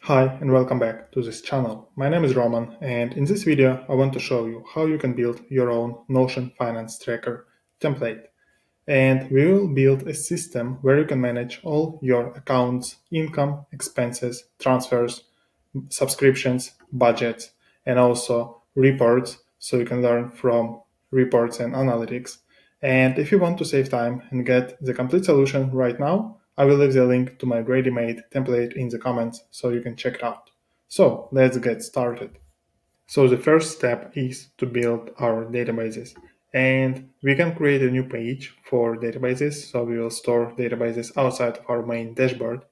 Hi and welcome back to this channel. My name is Roman and in this video I want to show you how you can build your own Notion Finance Tracker template. And we will build a system where you can manage all your accounts, income, expenses, transfers, subscriptions, budgets, and also reports so you can learn from reports and analytics. And if you want to save time and get the complete solution right now, I will leave the link to my ready-made template in the comments so you can check it out. So let's get started. So the first step is to build our databases. And we can create a new page for databases. So we will store databases outside of our main dashboard.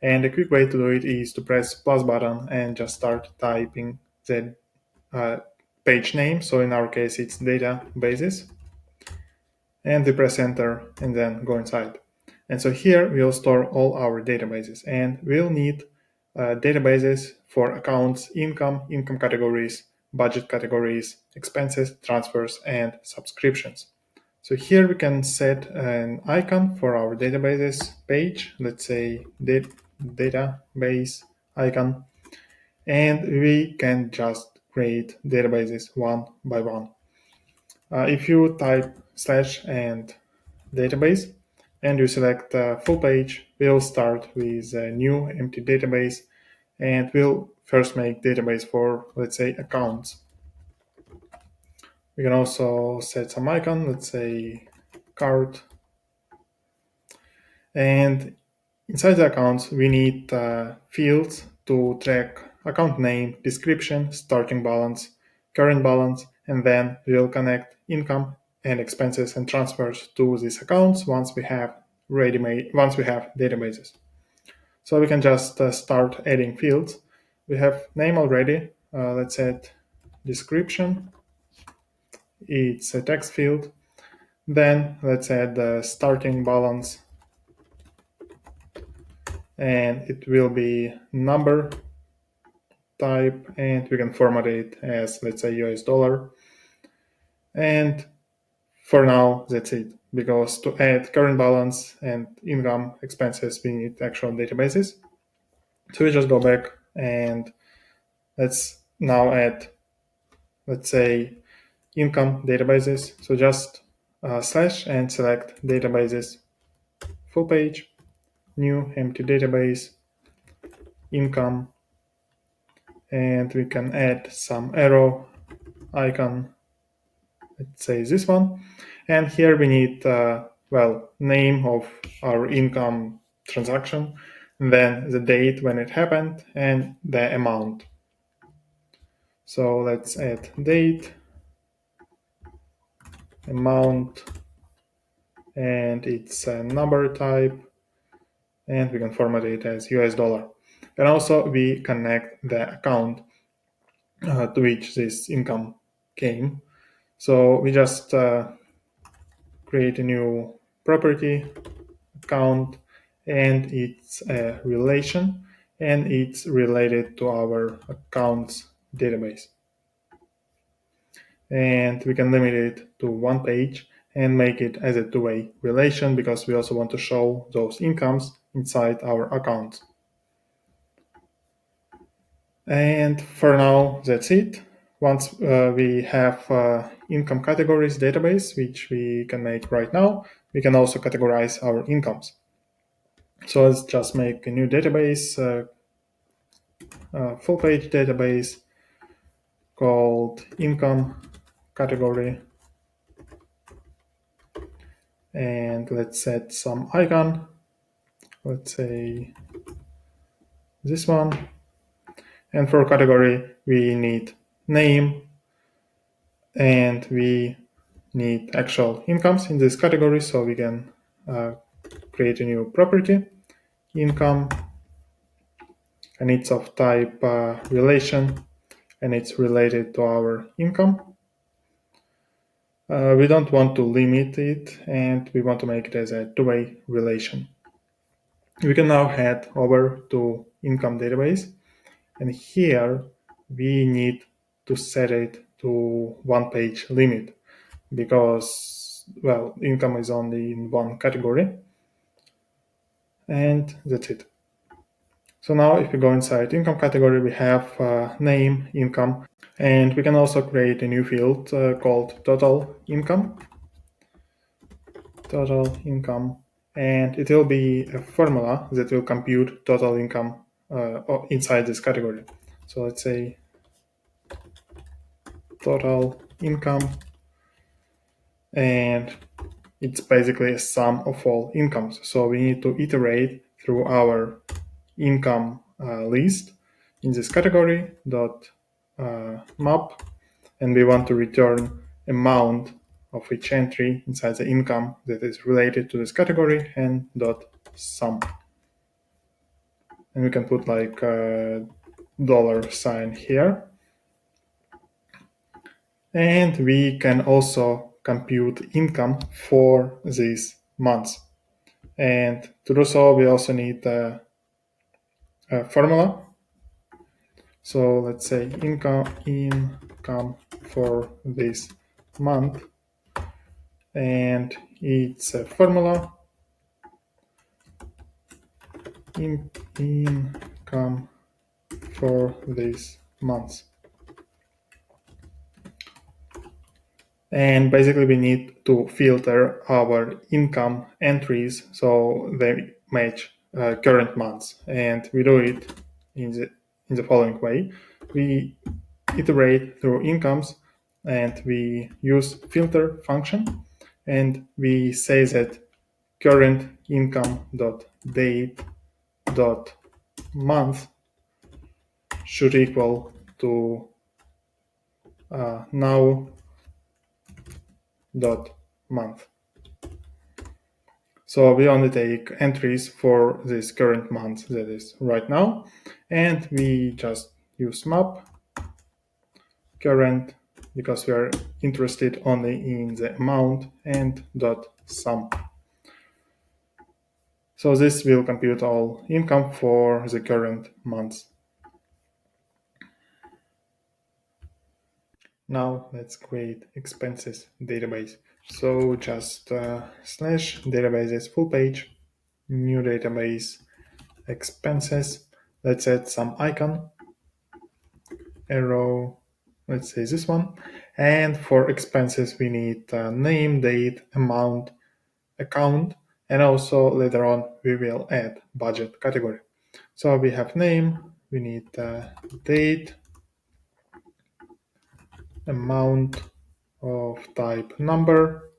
And a quick way to do it is to press plus button and just start typing the page name. So in our case, it's databases. And we press enter and then go inside. And so here we'll store all our databases and we'll need databases for accounts, income categories, budget categories, expenses, transfers, and subscriptions. So here we can set an icon for our databases page, let's say database icon, and we can just create databases one by one. If you type slash and database and you select full page, we'll start with a new empty database and we'll first make database for, let's say, accounts. We can also set some icon, let's say cart. And inside the accounts, we need fields to track account name, description, starting balance, current balance, and then we'll connect income and expenses and transfers to these accounts once we have databases. So we can just start adding fields. We have name already. Let's add description. It's a text field. Then let's add the starting balance, and it will be number type, and we can format it as, let's say, US dollar. And for now, that's it, because to add current balance and income expenses, we need actual databases. So we just go back and let's now add, let's say, income databases. So just slash and select databases, full page, new empty database, income, and we can add some arrow icon, let's say this one. And here we need, name of our income transaction, then the date when it happened, and the amount. So let's add date, amount, and it's a number type, and we can format it as US dollar. And also we connect the account to which this income came. So we just create a new property account, and it's a relation, and it's related to our accounts database. And we can limit it to one page and make it as a two-way relation because we also want to show those incomes inside our account. And for now, that's it. Once we have income categories database, which we can make right now, we can also categorize our incomes. So let's just make a new database, full page database called income category. And let's set some icon. Let's say this one. And for category, we need name, and we need actual incomes in this category, so we can create a new property, income, and it's of type relation, and it's related to our income. We don't want to limit it, and we want to make it as a two-way relation. We can now head over to income database, and here we need to set it to one page limit because, well, income is only in one category, and that's it. So now if we go inside income category, we have name, income, and we can also create a new field called total income, and it will be a formula that will compute total income inside this category. So let's say total income, and it's basically a sum of all incomes. So we need to iterate through our income list in this category dot map, and we want to return amount of each entry inside the income that is related to this category and dot sum. And we can put like a dollar sign here. And we can also compute income for these months. And to do so, we also need a formula. So let's say income for this month, and it's a formula income for this month. And basically we need to filter our income entries so they match current months, and we do it in the following way. We iterate through incomes and we use filter function, and we say that current income dot date dot month should equal to now dot month. So we only take entries for this current month, that is right now, and we just use map current because we are interested only in the amount, and dot sum. So this will compute all income for the current month. Now let's create expenses database. So just slash databases full page, new database, expenses. Let's add some icon, arrow, let's say this one. And for expenses, we need name, date, amount, account, and also later on we will add budget category. So we have name, we need date, amount of type number,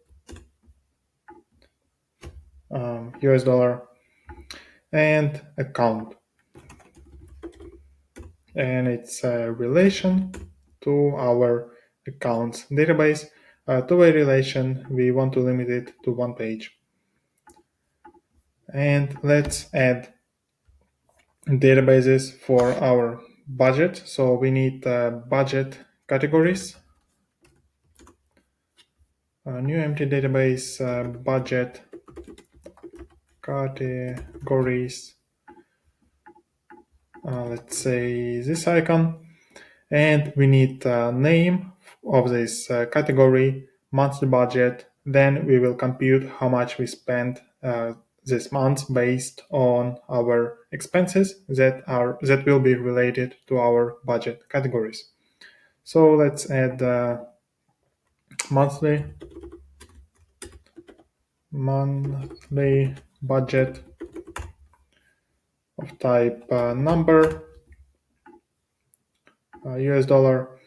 US dollar, and account. And it's a relation to our accounts database. Two-way relation, we want to limit it to one page. And let's add databases for our budget. So we need budget categories. New empty database, budget categories. Let's say this icon. And we need the name of this category, monthly budget. Then we will compute how much we spent this month based on our expenses that will be related to our budget categories. So let's add monthly budget of type number, US dollar,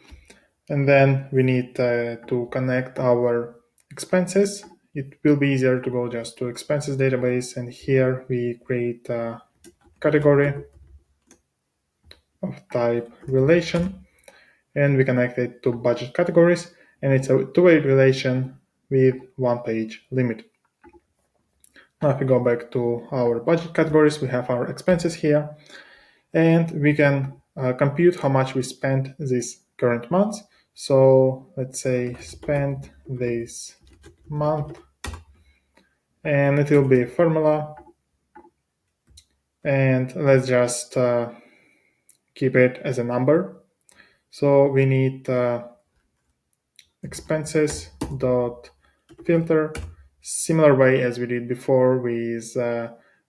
and then we need to connect our expenses. It will be easier to go just to expenses database, and here we create a category of type relation, and we connect it to budget categories, and it's a two-way relation with one page limit. Now if we go back to our budget categories, we have our expenses here, and we can compute how much we spent this current month. So let's say spent this month, and it will be a formula, and let's just keep it as a number. So we need expenses dot filter, similar way as we did before with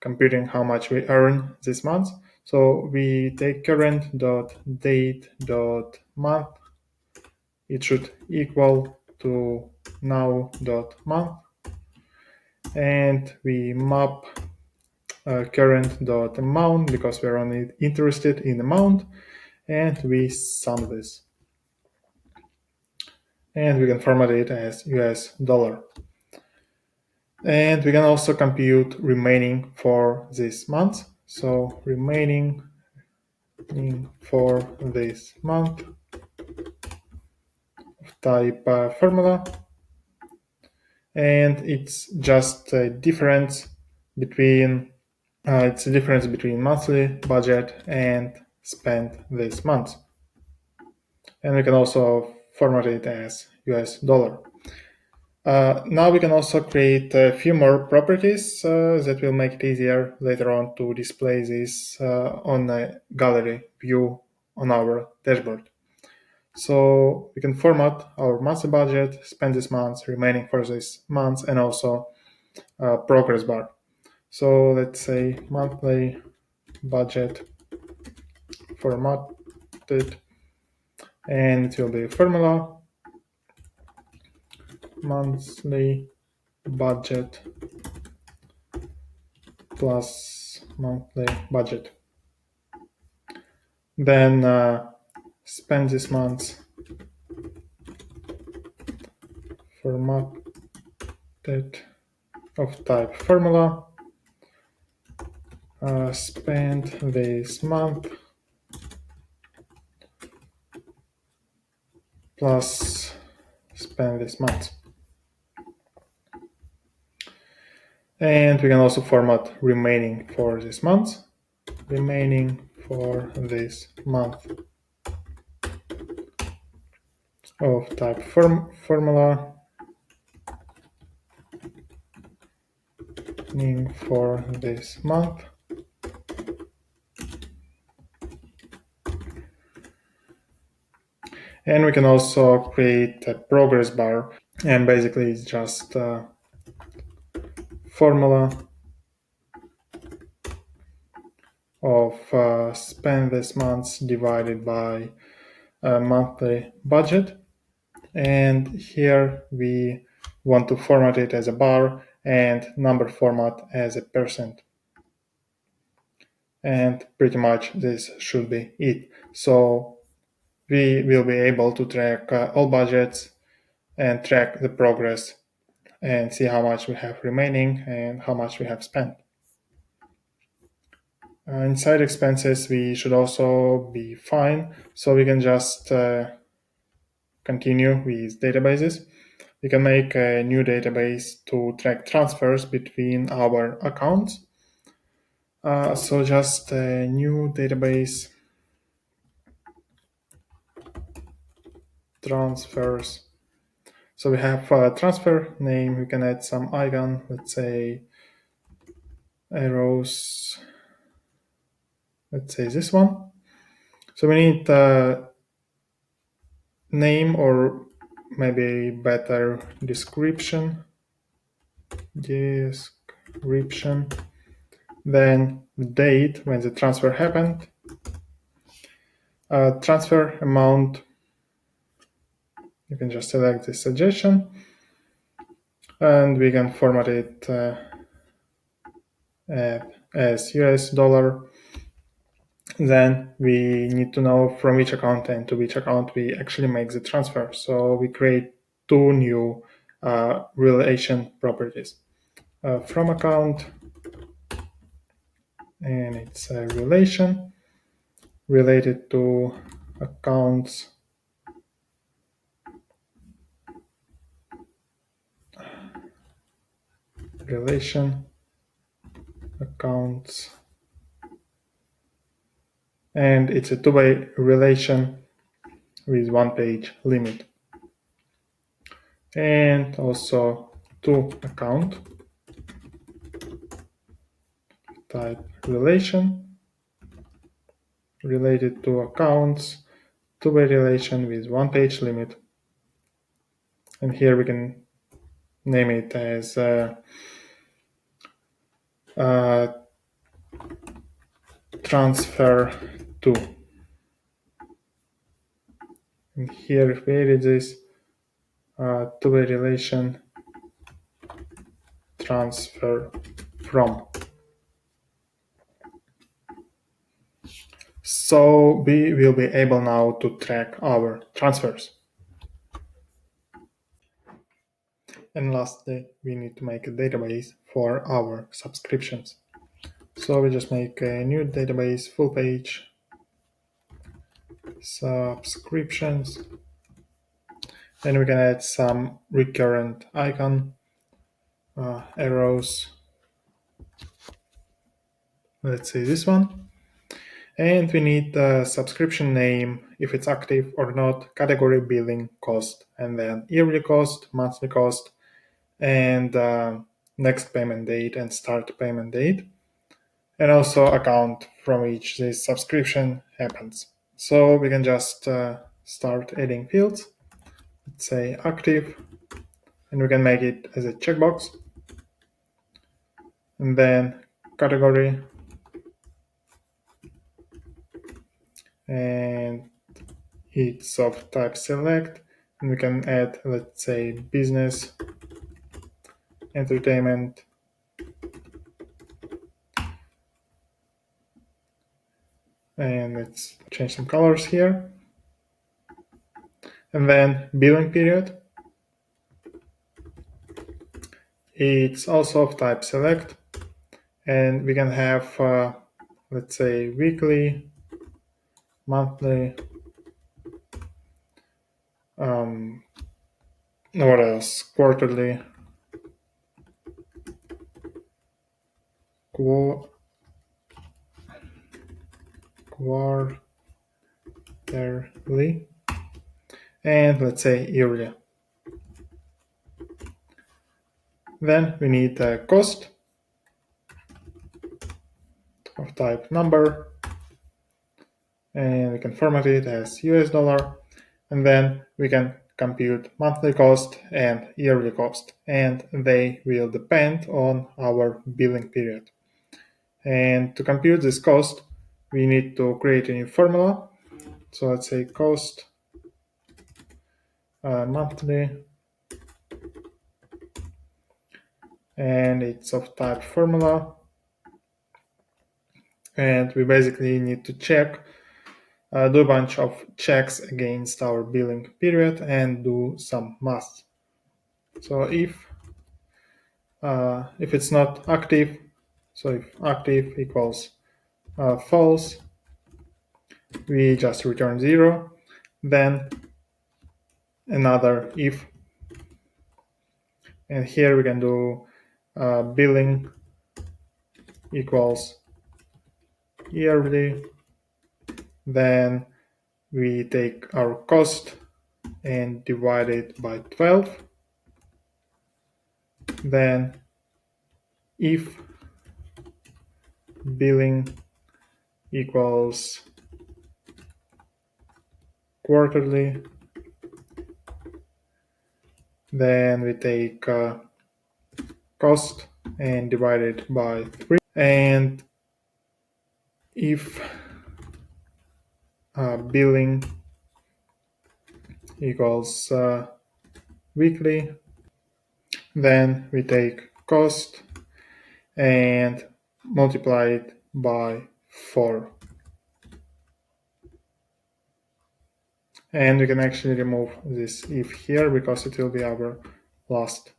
computing how much we earn this month. So we take current.date.month. It should equal to now.month, and we map current.amount because we're only interested in amount, and we sum this. And we can format it as US dollar. And we can also compute remaining for this month. So remaining for this month type formula, and it's just a difference between monthly budget and spent this month. And we can also format it as US dollar. Now we can also create a few more properties that will make it easier later on to display this on a gallery view on our dashboard. So we can format our monthly budget, spend this month, remaining for this month, and also progress bar. So let's say monthly budget formatted, and it will be formula monthly budget plus monthly budget. Then spend this month formatted of type formula. Spend this month plus spend this month. And we can also format remaining for this month. Remaining for this month of type formula for this month. And we can also create a progress bar, and basically it's just formula of spend this month divided by monthly budget. And here we want to format it as a bar and number format as a percent. And pretty much this should be it. So we will be able to track all budgets and track the progress and see how much we have remaining and how much we have spent. Inside expenses, we should also be fine. So we can just continue with databases. We can make a new database to track transfers between our accounts. So just a new database, transfers. So we have a transfer name. We can add some icon, let's say arrows. Let's say this one. So we need name or maybe better description. Then the date when the transfer happened, transfer amount. You can just select this suggestion, and we can format it as US dollar. Then we need to know from which account and to which account we actually make the transfer. So we create two new relation properties. From account, and it's a relation related to accounts relation accounts, and it's a two-way relation with one page limit. And also to account type relation related to accounts, two-way relation with one page limit. And here we can name it as transfer to. And here if we edit this two-way relation transfer from. So we will be able now to track our transfers. And lastly, we need to make a database for our subscriptions. So we just make a new database, full page, subscriptions, and we can add some recurrent icon, arrows, let's say this one. And we need the subscription name, if it's active or not, category, billing, cost, and then yearly cost, monthly cost, and next payment date and start payment date. And also account from which this subscription happens. So we can just start adding fields. Let's say active, and we can make it as a checkbox. And then category, and it's of type select, and we can add, let's say, business, entertainment, and let's change some colors here. And then billing period, it's also of type select, and we can have, let's say, weekly, monthly, what else, quarterly, quarterly, and let's say yearly. Then we need a cost of type number, and we can format it as US dollar, and then we can compute monthly cost and yearly cost, and they will depend on our billing period. And to compute this cost, we need to create a new formula. So let's say cost monthly, and it's of type formula, and we basically need to check, do a bunch of checks against our billing period and do some math. So if it's not active, so if active equals false, we just return 0. Then another if, and here we can do billing equals yearly. Then we take our cost and divide it by 12. Then if billing equals quarterly, then we take cost and divide it by 3. And if billing equals weekly, then we take cost and multiply it by 4. And we can actually remove this if here because it will be our last.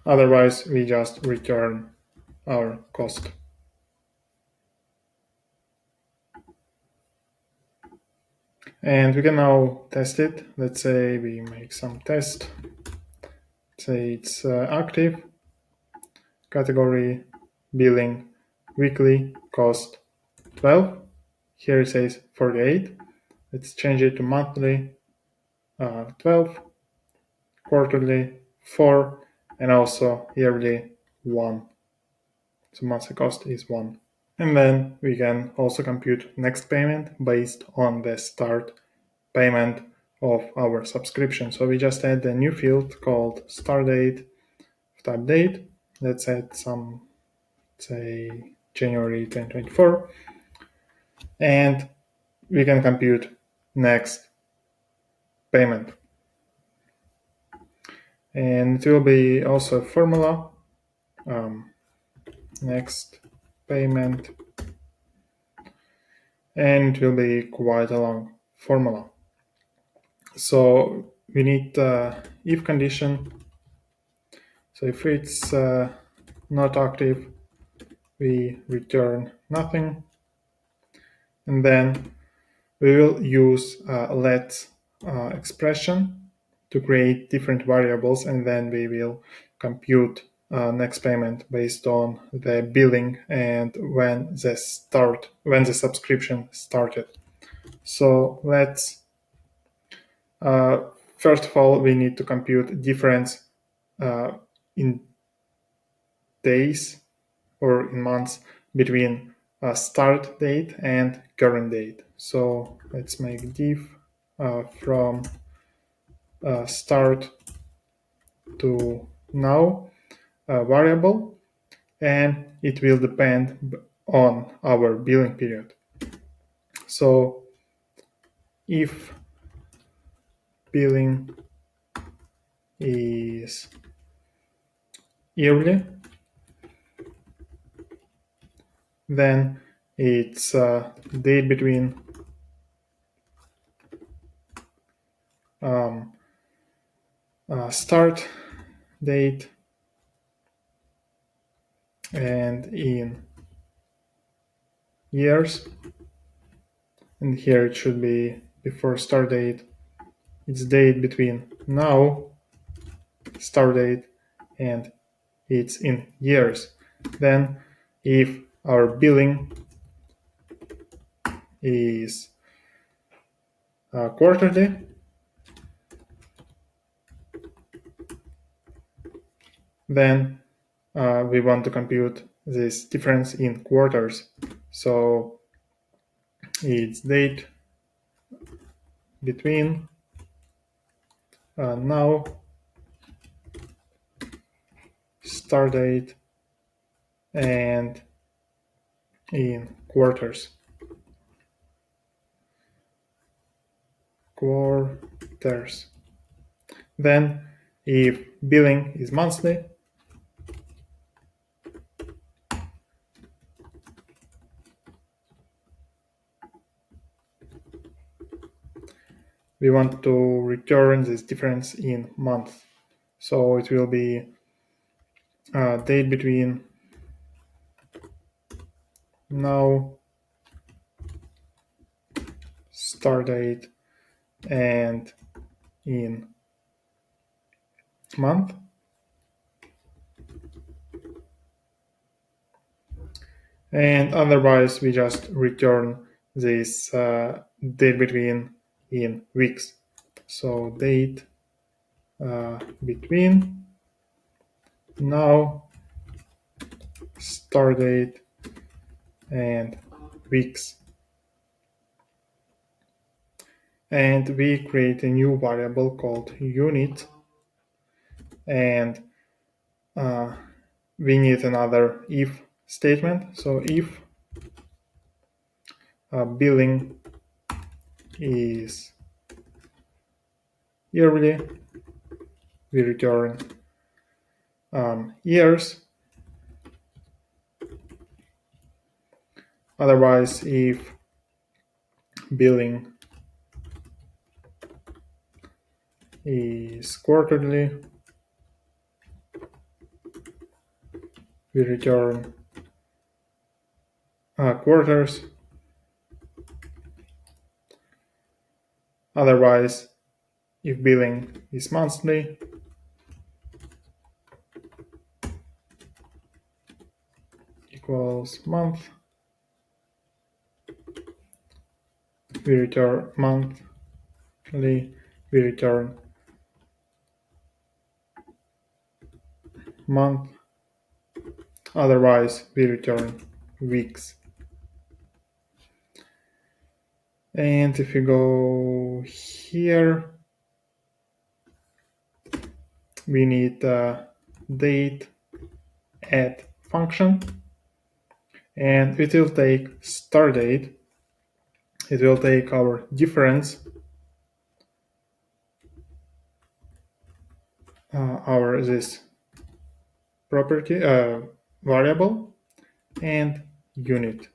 Otherwise, we just return our cost. And we can now test it. Let's say we make some test. Say it's active, category, billing, weekly, cost 12. Here it says 48. Let's change it to monthly, 12, quarterly, 4, and also yearly, 1. so monthly cost is 1. And then we can also compute next payment based on the start payment of our subscription. So we just add a new field called start date, type date. Let's add some, say, January 2024. And we can compute next payment. And it will be also a formula, next payment, and it will be quite a long formula. So we need if condition. So if it's not active, we return nothing. And then we will use let expression to create different variables, and then we will compute next payment based on the billing and when the subscription started. So let's first of all we need to compute difference in days or in months between start date and current date. So let's make diff from start to now variable, and it will depend on our billing period. So if billing is yearly, then it's date between start date and in years, and here it should be before start date, it's date between now start date and it's in years. Then if our billing is quarterly, then we want to compute this difference in quarters. So it's date between now start date and in quarters. Then if billing is monthly, we want to return this difference in month. So it will be date between now start date and in month. And otherwise we just return this date between in weeks. So date between now start date and weeks. And we create a new variable called unit, and we need another if statement. So if billing is yearly, we return years. Otherwise, if billing is quarterly, we return quarters. Otherwise, if billing is monthly, equals month, we return monthly, we return month. otherwise we return weeks. And if you go here, we need the date add function, and it will take start date. It will take our difference, our this property variable, and unit,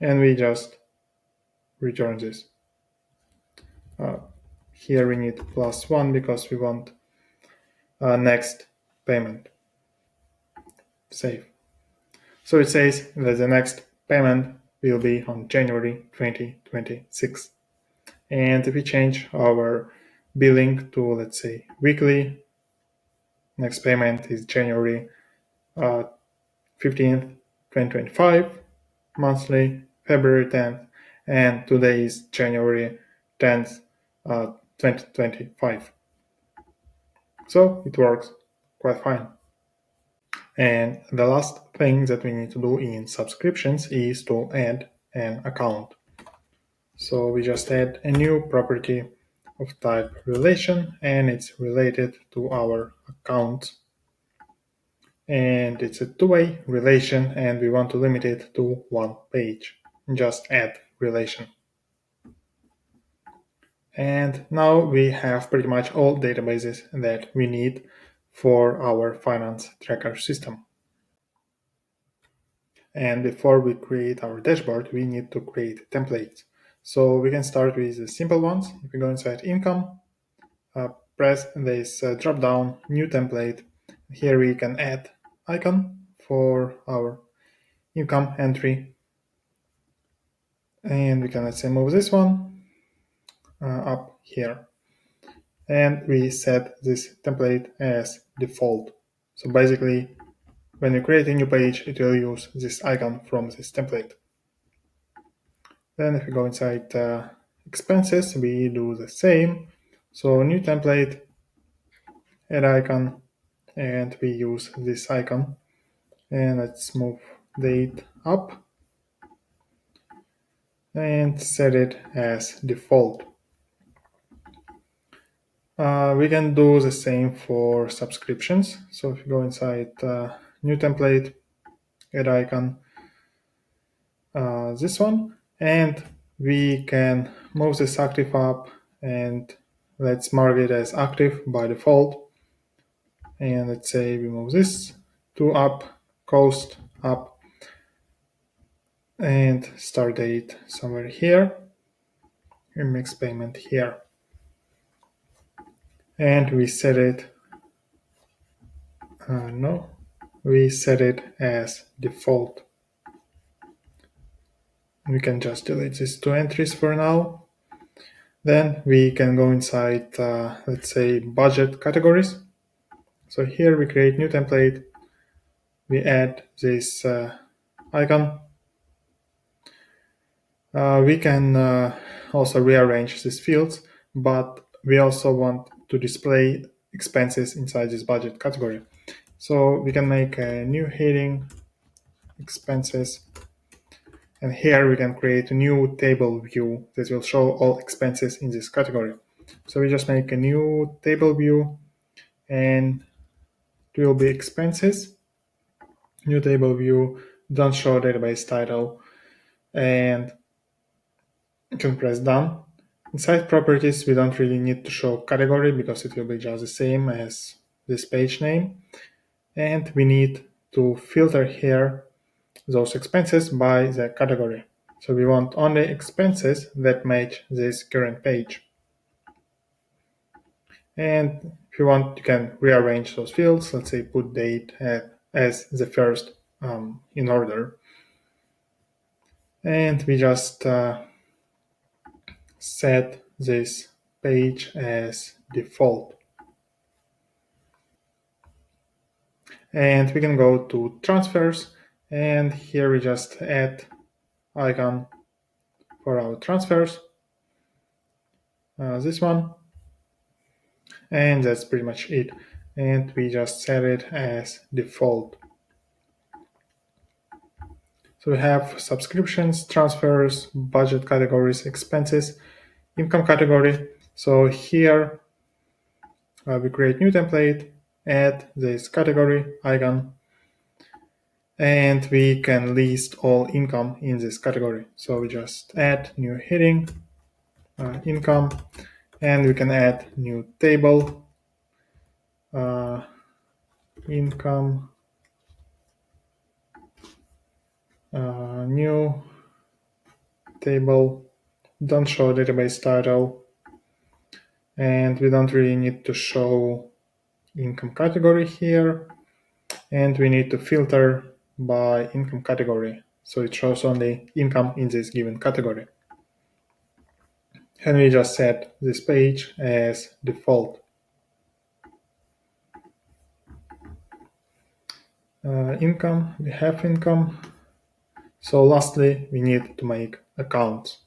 and we just return this. Here we need +1 because we want next payment. Save. So it says that the next payment will be on January 2026. And if we change our billing to, let's say, weekly, next payment is January 15th, 2025, monthly, February 10th, and today is January 10th, 2025. So it works quite fine. And the last thing that we need to do in subscriptions is to add an account. So we just add a new property of type relation, and it's related to our account. And it's a two-way relation, and we want to limit it to one page. Just add relation. And now we have pretty much all databases that we need for our finance tracker system. And before we create our dashboard, we need to create templates. So we can start with the simple ones. If we go inside income, press this drop down, new template. Here we can add icon for our income entry. And we can, let's say, move this one up here. And we set this template as default. So basically, when you create a new page, it will use this icon from this template. Then if we go inside expenses, we do the same. So new template, add icon, and we use this icon. And let's move date up and set it as default. We can do the same for subscriptions. So if you go inside new template, add icon, this one, and we can move this active up, and let's mark it as active by default. And let's say we move this to up, cost up, and start date somewhere here, and next payment here. And we set it, we set it as default. We can just delete these two entries for now. Then we can go inside, let's say, budget categories. So here we create new template. We add this icon. We can also rearrange these fields, but we also want to display expenses inside this budget category. So we can make a new heading, expenses, and here we can create a new table view that will show all expenses in this category. So we just make a new table view, and it will be expenses, new table view, don't show database title, and you can press done. Inside properties, we don't really need to show category because it will be just the same as this page name. And we need to filter here those expenses by the category. So we want only expenses that match this current page. And if you want, you can rearrange those fields. Let's say put date as the first in order. And we just set this page as default. And we can go to transfers, and here we just add icon for our transfers, this one, and that's pretty much it. And we just set it as default. So we have subscriptions, transfers, budget categories, expenses, income category. So here we create new template, add this category icon, and we can list all income in this category. So we just add new heading, income, and we can add new table, income, new table, don't show database title, and we don't really need to show income category here, and we need to filter by income category, so it shows only income in this given category. And we just set this page as default. Income, we have income. So lastly, we need to make accounts.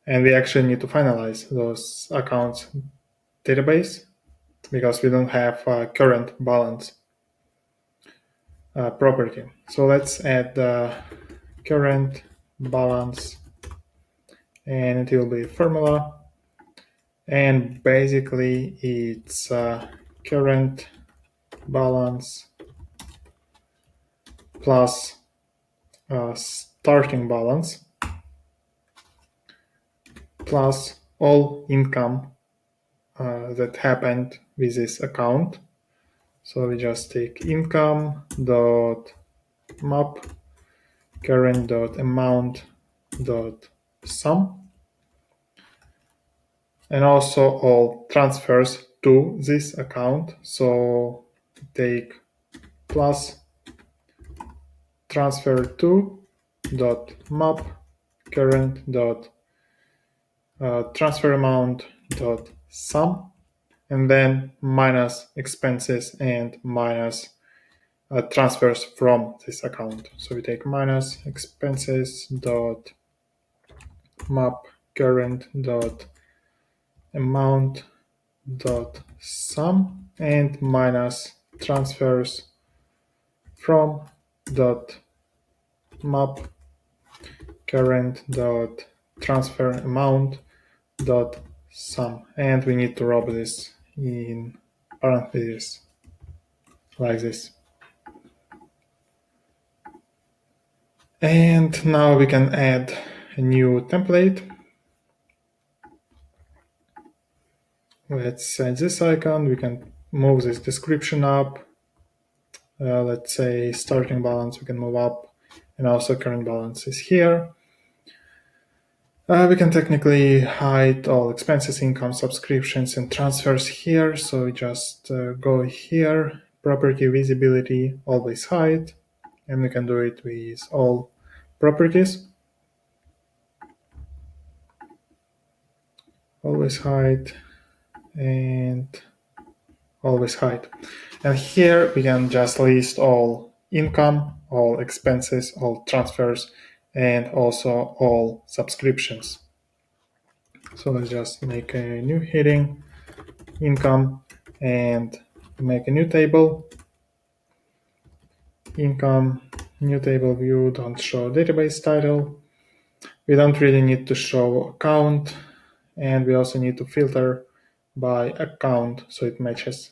And we actually need to finalize those accounts database because we don't have a current balance property. So let's add the current balance, and it will be formula. And basically it's current balance plus starting balance plus all income that happened with this account. So we just take income dot map current dot amount dot sum, and also all transfers to this account. So take plus transfer to dot map current dot transfer amount dot sum, and then minus expenses and minus transfers from this account. So we take minus expenses dot map current dot amount dot sum and minus transfers from dot map current dot transfer amount dot sum, and we need to wrap this in parentheses like this. And now we can add a new template. Let's add this icon. We can move this description up. Let's say starting balance we can move up, and also current balance is here. We can technically hide all expenses, income, subscriptions, and transfers here. So we just go here, property visibility, always hide, and we can do it with all properties. Always hide and always hide. And here we can just list all income, all expenses, all transfers, and also all subscriptions. So let's just make a new heading, income, and make a new table, income, new table view, don't show database title. We don't really need to show account, and we also need to filter by account so it matches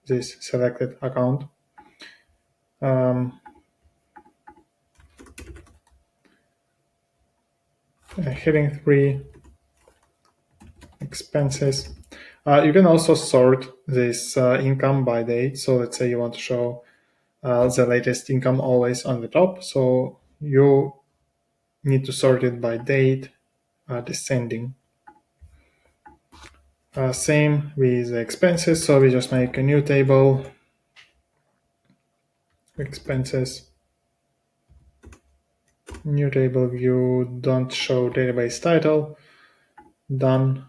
this selected account. Heading 3, expenses. You can also sort this income by date. So let's say you want to show the latest income always on the top. So you need to sort it by date, descending. Same with the expenses. So we just make a new table, expenses, new table view, don't show database title, done.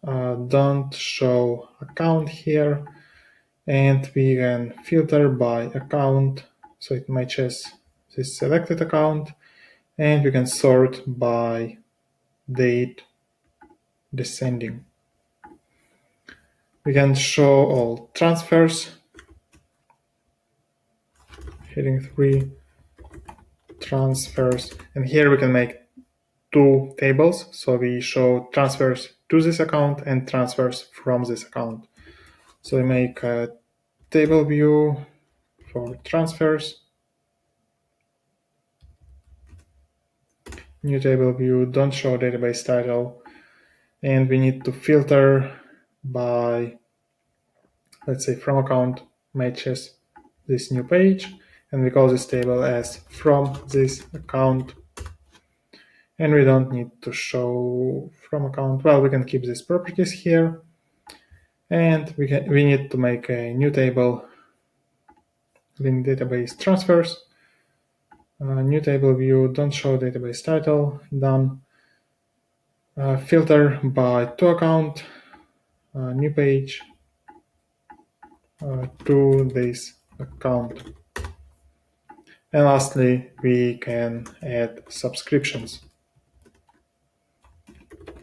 Don't show account here, and we can filter by account so it matches this selected account, and we can sort by date, descending. We can show all transfers, heading 3, transfers, and here we can make two tables. So we show transfers to this account and transfers from this account. So we make a table view for transfers, new table view, don't show database title, and we need to filter by, let's say, from account matches this new page, and we call this table as from this account. And we don't need to show from account. Well, we can keep these properties here, and we need to make a new table, link database transfers, new table view, don't show database title, done. Filter by to account, new page, to this account. And lastly, we can add subscriptions.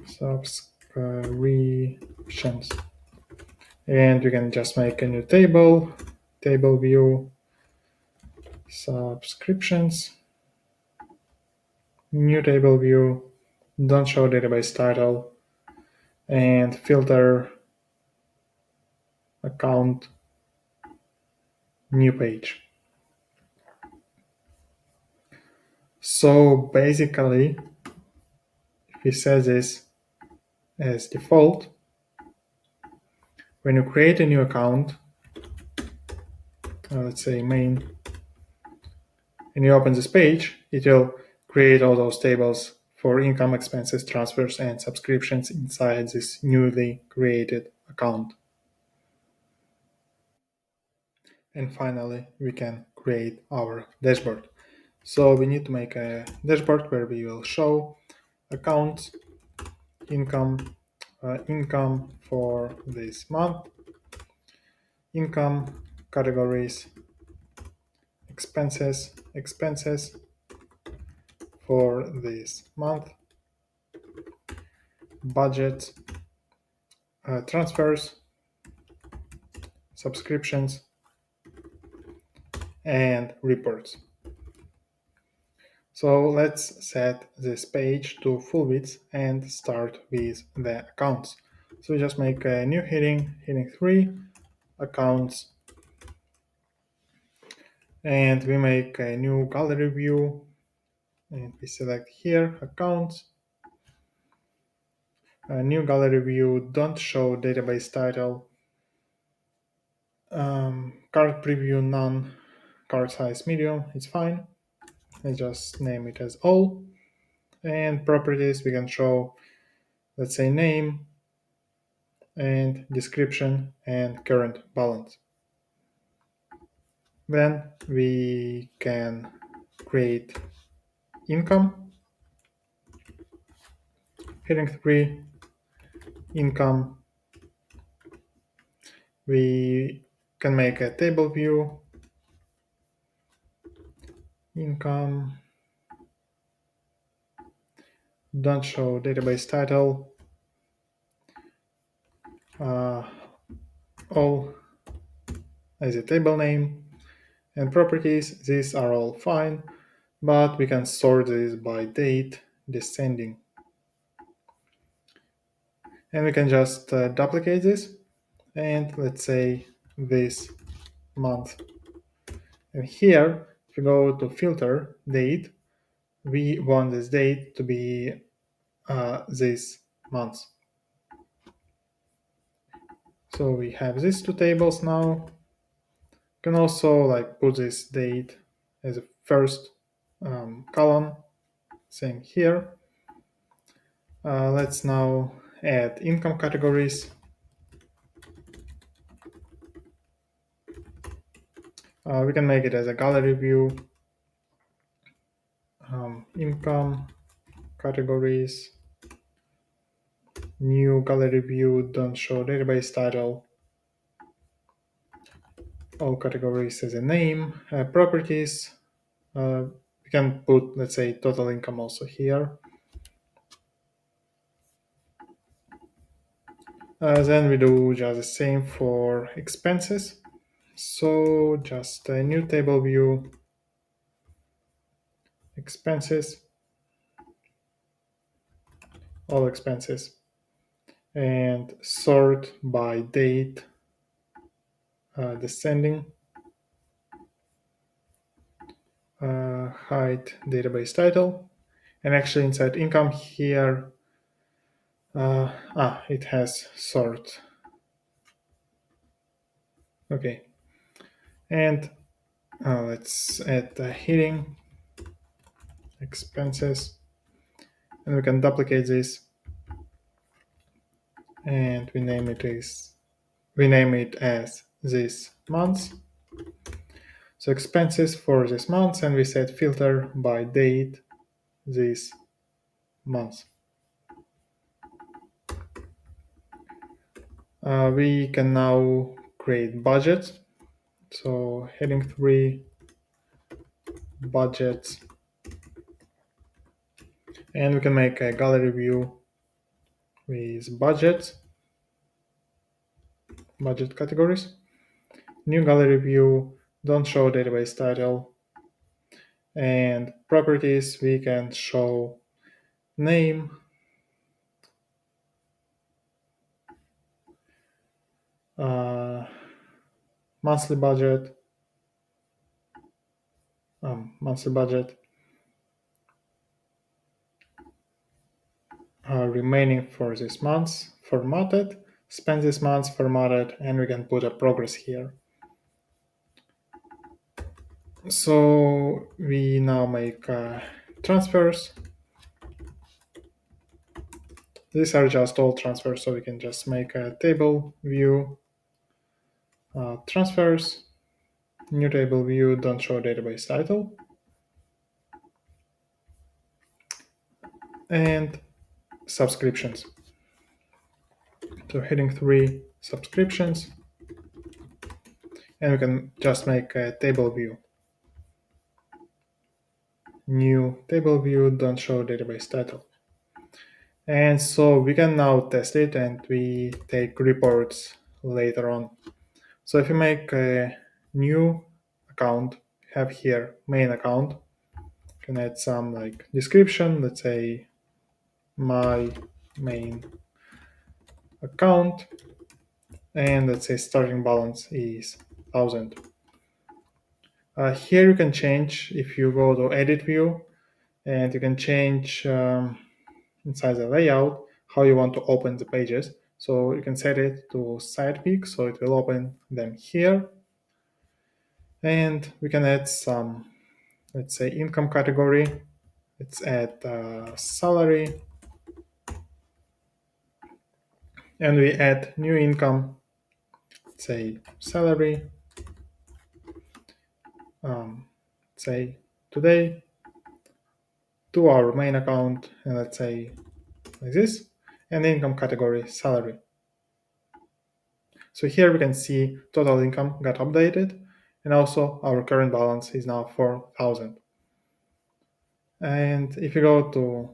Subscriptions. And we can just make a new table, table view, subscriptions, new table view, don't show database title, and filter account, new page. So basically, if we set this as default, when you create a new account, let's say main, and you open this page, it will create all those tables for income, expenses, transfers, and subscriptions inside this newly created account. And finally, we can create our dashboard. So we need to make a dashboard where we will show accounts, income, income for this month, income, categories, expenses for this month, budget, transfers, subscriptions, and reports. So let's set this page to full width and start with the accounts. So we just make a new heading 3, accounts, and we make a new gallery view, and we select here accounts, a new gallery view, don't show database title, card preview none, card size medium, it's fine. I just name it as all. And properties, we can show, let's say, name and description and current balance. Then we can create income, heading 3, income. We can make a table view, income, don't show database title, all as a table name, and properties, these are all fine, but we can sort this by date descending. And we can just duplicate this, and let's say this month. And here, if you go to filter date, we want this date to be this month. So we have these two tables now. You can also put this date as a first column, same here. Let's now add income categories. We can make it as a gallery view, income categories, new gallery view, don't show database title, all categories as a name, properties. We can put, let's say, total income also here. Then we do just the same for expenses. So just a new table view, expenses, all expenses, and sort by date, descending, hide database title, and actually inside income here, it has sort. Okay, and let's add the heading, expenses, and we can duplicate this, and we name it as this month. So expenses for this month, and we set filter by date this month. We can now create budgets. So heading 3, budgets, and we can make a gallery view with budget categories. New gallery view, don't show database title, and properties we can show name, uh, monthly budget, remaining for this month formatted, spend this month formatted, and we can put a progress here. So we now make transfers. These are just all transfers, so we can just make a table view, transfers, new table view, don't show database title, and subscriptions. So heading 3, subscriptions, and we can just make a table view. New table view, don't show database title. And so we can now test it, and we take reports later on. So if you make a new account, have here main account, you can add some like description, let's say my main account, and let's say starting balance is 1000. Here you can change if you go to edit view, and you can change inside the layout how you want to open the pages. So you can set it to side peek, so it will open them here. And we can add some, let's say, income category. Let's add salary, and we add new income, let's say salary, say today, to our main account, and let's say like this, and the income category salary. So here we can see total income got updated, and also our current balance is now 4,000. And if you go to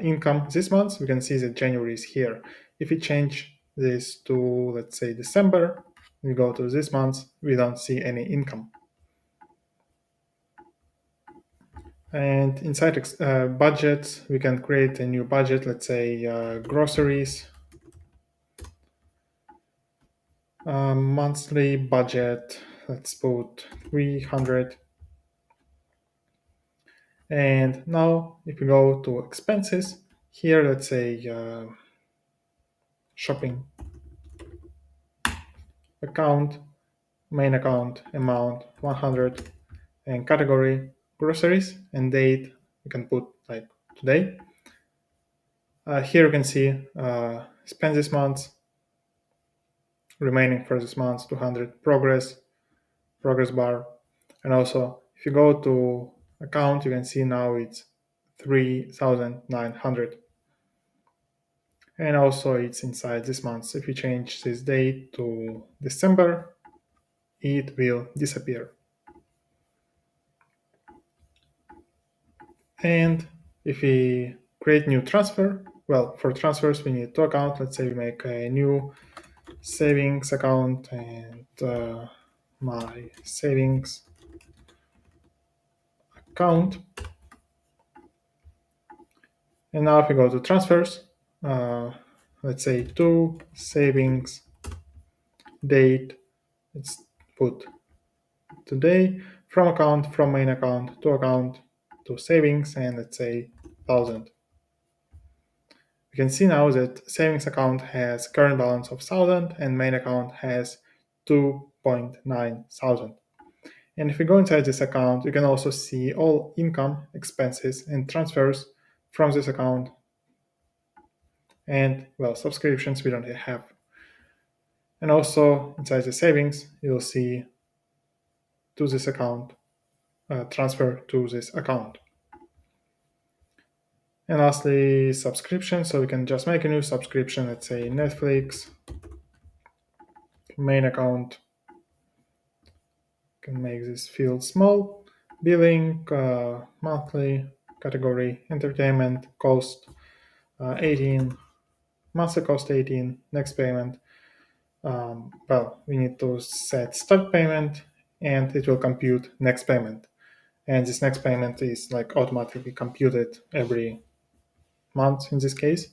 income this month, we can see that January is here. If we change this to, let's say, December, we go to this month, we don't see any income. And inside budgets, we can create a new budget, let's say groceries, monthly budget, let's put 300. And now if we go to expenses, here let's say shopping account, main account, amount 100, and category groceries, and date you can put like today. Here you can see spend this month, remaining for this month 200, progress bar, and also if you go to account, you can see now it's 3,900. And also it's inside this month. If you change this date to December, it will disappear. And if we create new transfer, well, for transfers we need two accounts. Let's say we make a new savings account, and my savings account. And now if we go to transfers, let's say to savings date, let's put today, from main account to savings, and let's say 1000. We can see now that savings account has current balance of 1000 and main account has 2.9 thousand. And if we go inside this account, you can also see all income, expenses, and transfers from this account. And well, subscriptions we don't have. And also inside the savings, you'll see to this account, transfer to this account. And lastly, subscription. So we can just make a new subscription, let's say Netflix, main account. Can make this field small. Billing, monthly, category, entertainment, cost 18, monthly cost 18, next payment. Well, we need to set start payment and it will compute next payment. And this next payment is like automatically computed every month in this case.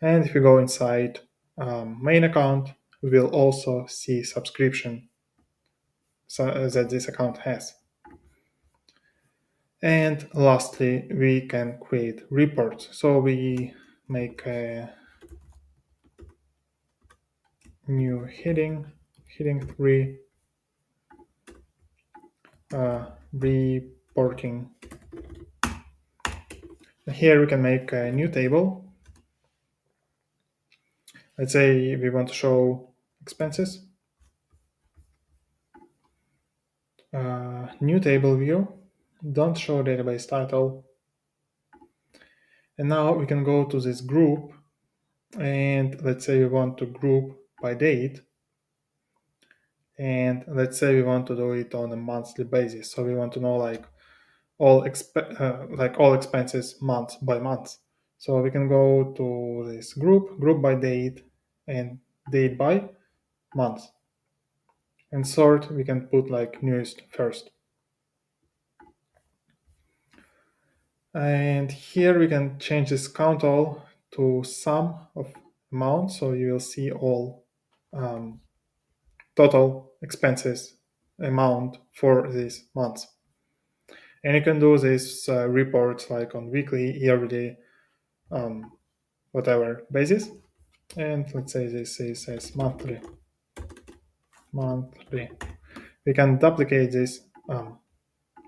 And if you go inside main account, we will also see subscription that this account has. And lastly, we can create reports. So we make a new heading 3, reporting. Here we can make a new table. Let's say we want to show expenses. New table view, don't show database title. And now we can go to this group and let's say we want to group by date. And let's say we want to do it on a monthly basis. So we want to know like all expenses month by month. So we can go to this group by date and date by month. And sort, we can put like newest first. And here we can change this count all to sum of amount. So you will see all total expenses amount for this month. And you can do this reports like on weekly, yearly, whatever basis. And let's say this is as monthly. We can duplicate this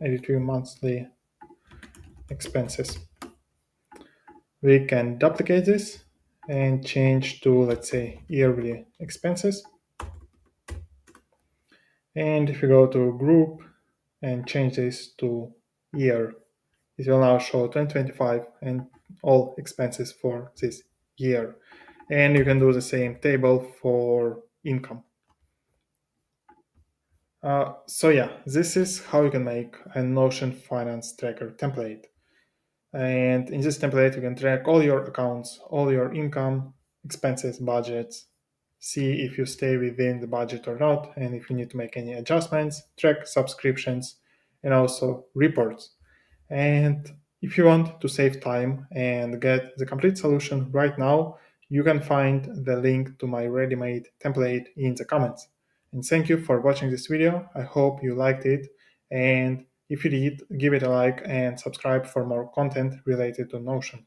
82 monthly expenses. We can duplicate this and change to, let's say, yearly expenses. And if you go to group and change this to year, it will now show 2025 and all expenses for this year. And you can do the same table for income. So yeah, this is how you can make a Notion Finance Tracker template. And in this template, you can track all your accounts, all your income, expenses, budgets, see if you stay within the budget or not, and if you need to make any adjustments, track subscriptions, and also reports. And if you want to save time and get the complete solution right now, you can find the link to my ready-made template in the comments. And thank you for watching this video. I hope you liked it. And if you did, give it a like and subscribe for more content related to Notion.